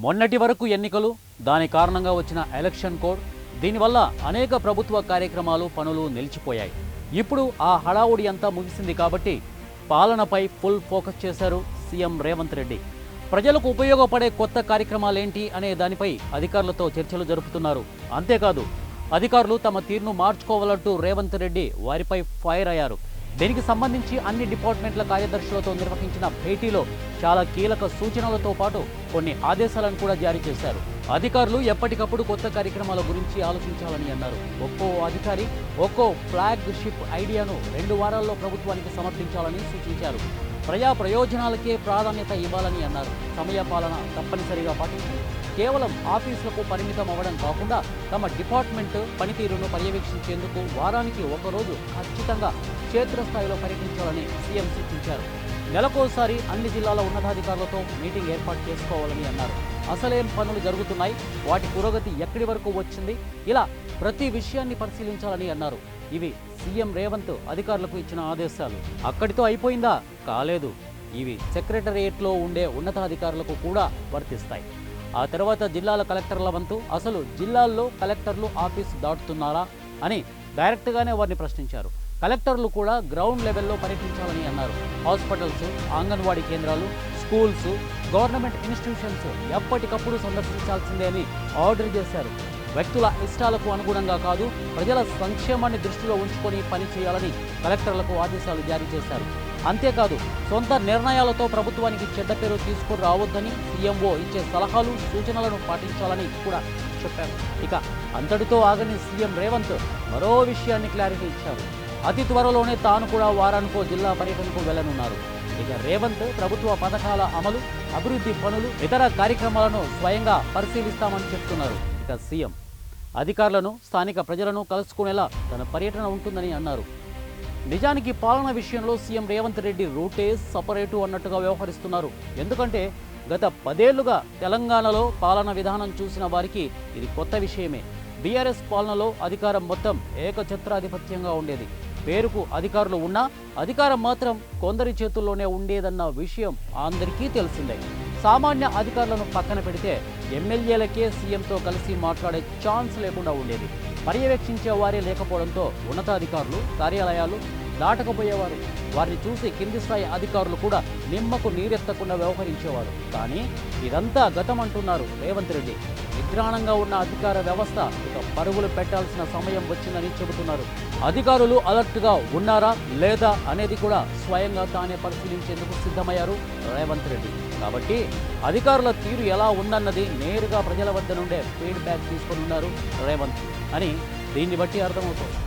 మొన్నటి వరకు ఎన్నికలు, దాని కారణంగా వచ్చిన ఎలక్షన్ కోడ్, దీనివల్ల అనేక ప్రభుత్వ కార్యక్రమాలు పనులు నిలిచిపోయాయి. ఇప్పుడు ఆ హడావుడి అంతా ముగిసింది కాబట్టి పాలనపై ఫుల్ ఫోకస్ చేశారు సీఎం రేవంత్ రెడ్డి. ప్రజలకు ఉపయోగపడే కొత్త కార్యక్రమాలేంటి అనే దానిపై అధికారులతో చర్చలు జరుపుతున్నారు. అంతేకాదు అధికారులు తమ తీరును మార్చుకోవాలంటూ రేవంత్ రెడ్డి వారిపై ఫైర్ అయ్యారు. దీనికి సంబంధించి అన్ని డిపార్ట్మెంట్ల కార్యదర్శులతో నిర్వహించిన భేటీలో చాలా కీలక సూచనలతో పాటు కొన్ని ఆదేశాలను కూడా జారీ చేశారు. అధికారులు ఎప్పటికప్పుడు కొత్త కార్యక్రమాల గురించి ఆలోచించాలని అన్నారు. ఒక్కో అధికారి ఒక్కో ఫ్లాగ్ షిప్ ఐడియాను 2 వారాల్లో ప్రభుత్వానికి సమర్పించాలని సూచించారు. ప్రజా ప్రయోజనాలకే ప్రాధాన్యత ఇవ్వాలని అన్నారు. సమయ పాలన తప్పనిసరిగా పాటించి కేవలం ఆఫీసులకు పరిమితం అవ్వడం కాకుండా తమ డిపార్ట్మెంట్ పనితీరును పర్యవేక్షించేందుకు వారానికి ఒకరోజు ఖచ్చితంగా క్షేత్రస్థాయిలో పర్యటించాలని సీఎం సూచించారు. నెలకోసారి అన్ని జిల్లాల ఉన్నతాధికారులతో మీటింగ్ ఏర్పాటు చేసుకోవాలని అన్నారు. అసలేం పనులు జరుగుతున్నాయి, వాటి పురోగతి ఎక్కడి వరకు వచ్చింది, ఇలా ప్రతి విషయాన్ని పరిశీలించాలని అన్నారు. ఇవి సీఎం రేవంత్ అధికారులకు ఇచ్చిన ఆదేశాలు. అక్కడితో అయిపోయిందా? కాలేదు. ఇవి సెక్రటరియట్లో ఉండే ఉన్నతాధికారులకు కూడా వర్తిస్తాయి. ఆ తర్వాత జిల్లాల కలెక్టర్ల వంతు. అసలు జిల్లాల్లో కలెక్టర్లు ఆఫీసు దాటుతున్నారా అని డైరెక్ట్గానే వారిని ప్రశ్నించారు. కలెక్టర్లు కూడా గ్రౌండ్ లెవెల్లో పర్యటించాలని అన్నారు. హాస్పిటల్స్, అంగన్వాడీ కేంద్రాలు, స్కూల్స్, గవర్నమెంట్ ఇన్స్టిట్యూషన్స్ ఎప్పటికప్పుడు సందర్శించాల్సిందే అని ఆర్డర్ చేశారు. వ్యక్తుల ఇష్టాలకు అనుగుణంగా కాదు, ప్రజల సంక్షేమాన్ని దృష్టిలో ఉంచుకొని పని చేయాలని కలెక్టర్లకు ఆదేశాలు జారీ చేశారు. అంతేకాదు సొంత నిర్ణయాలతో ప్రభుత్వానికి చెడ్డ పేరు తీసుకుని రావద్దని సీఎంఓ ఇచ్చే సలహాలు, సూచనలను పాటించాలని కూడా చెప్పారు. ఇక అంతటితో ఆగని సీఎం రేవంత్ మరో విషయాన్ని క్లారిటీ ఇచ్చారు. అతి త్వరలోనే తాను కూడా వారానికో జిల్లా పర్యటనకు వెళ్లనున్నారు. ఇక రేవంత్ ప్రభుత్వ పథకాల అమలు, అభివృద్ధి పనులు, ఇతర కార్యక్రమాలను స్వయంగా పరిశీలిస్తామని చెప్తున్నారు. ఇక సీఎం అధికారులను, స్థానిక ప్రజలను కలుసుకునేలా తన పర్యటన ఉంటుందని అన్నారు. నిజానికి పాలన విషయంలో సీఎం రేవంత్ రెడ్డి రూటే సపరేటు అన్నట్టుగా వ్యవహరిస్తున్నారు. ఎందుకంటే గత 10 ఏళ్లుగా తెలంగాణలో పాలన విధానం చూసిన వారికి ఇది కొత్త విషయమే. బీఆర్ఎస్ పాలనలో అధికారం మొత్తం ఏకఛత్రాధిపత్యంగా ఉండేది. పేరుకు అధికారులు ఉన్నా అధికారం మాత్రం కొందరి చేతుల్లోనే ఉండేదన్న విషయం అందరికీ తెలిసిందే. సామాన్య అధికారులను పక్కన పెడితే ఎమ్మెల్యేలకే సీఎంతో కలిసి మాట్లాడే ఛాన్స్ లేకుండా ఉండేది. పర్యవేక్షించే వారే లేకపోవడంతో ఉన్నతాధికారులు కార్యాలయాలు దాటకపోయేవారు. వారిని చూసి కింది స్థాయి అధికారులు కూడా నిమ్మకు నీరెత్తకుండా వ్యవహరించేవారు. కానీ ఇదంతా గతం అంటున్నారు రేవంత్ రెడ్డి. నిద్రాణంగా ఉన్న అధికార వ్యవస్థ ఇక పరుగులు పెట్టాల్సిన సమయం వచ్చిందని చెబుతున్నారు. అధికారులు అలర్ట్గా ఉన్నారా లేదా అనేది కూడా స్వయంగా తానే పరిశీలించేందుకు సిద్ధమయ్యారు రేవంత్ రెడ్డి. కాబట్టి అధికారుల తీరు ఎలా ఉందన్నది నేరుగా ప్రజల వద్ద నుండే ఫీడ్బ్యాక్ తీసుకొని ఉన్నారు రేవంత్ అని దీన్ని బట్టి అర్థమవుతుంది.